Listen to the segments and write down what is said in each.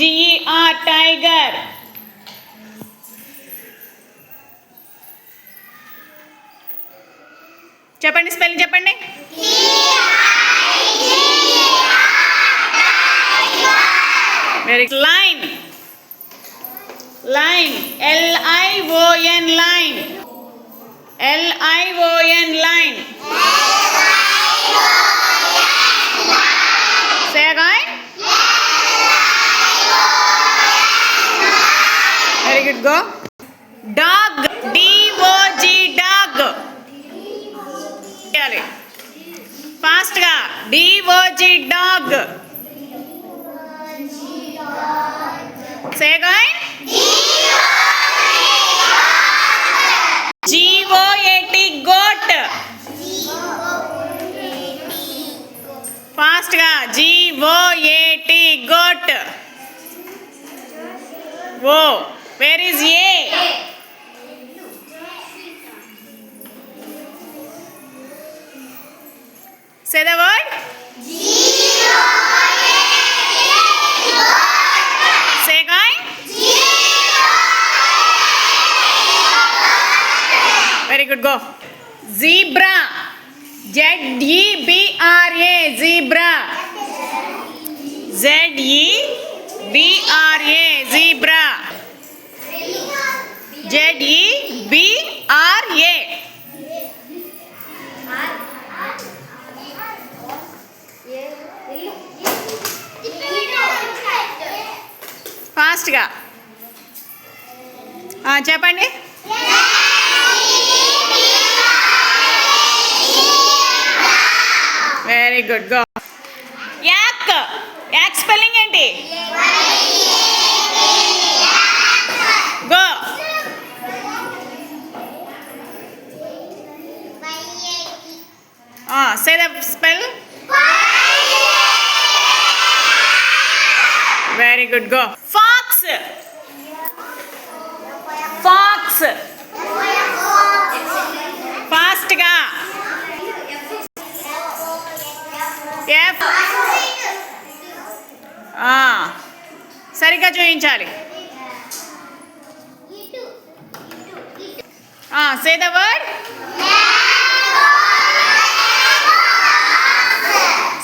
Tiger, tiger. చెప్పండి spelling చెప్పండి. Very line. Line LION line. LION line. Say again. Very good, go. Dog, DOG dog. Fast ga. DOG dog. Say again. GOAT goat. Fast ga. GOAT goat. Whoa. Where is A? Say the word. Say again. Very good, go. Zebra. ZEBRA. Zebra. ZEBRA. Zebra. ZEBRA. ఫాస్ట్గా చెప్పండి. Very good, go. Yak. Yak spelling ఏంటి? Go. Say the spell. Very good, go. Fox. Fox. Fast ga. F. సరిగ్గా చూపించాలి. Say the word.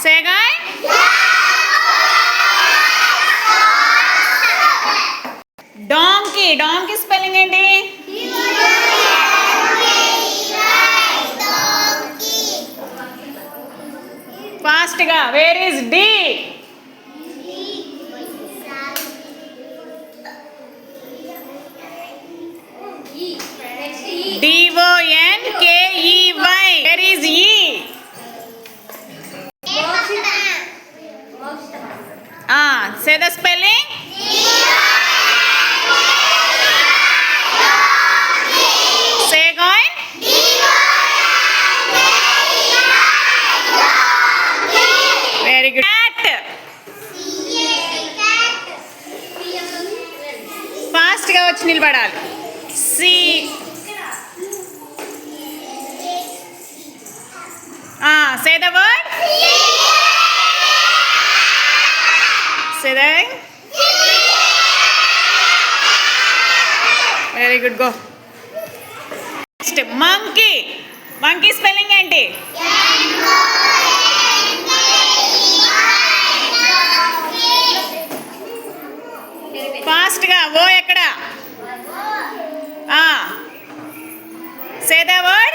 Say again. Donkey. Donkey spelling ఏంటి? Fast గా. Where is D? DONKEY. Where is E? Say the spelling. Say again. Very good. Cat. Fast గా వచ్చి నిలబడాలి. C. Say the word. Say that. Very good, go. Next, monkey. Monkey spelling ఏంటి? Fast గా. ఓ ఎక్కడ? Say the word.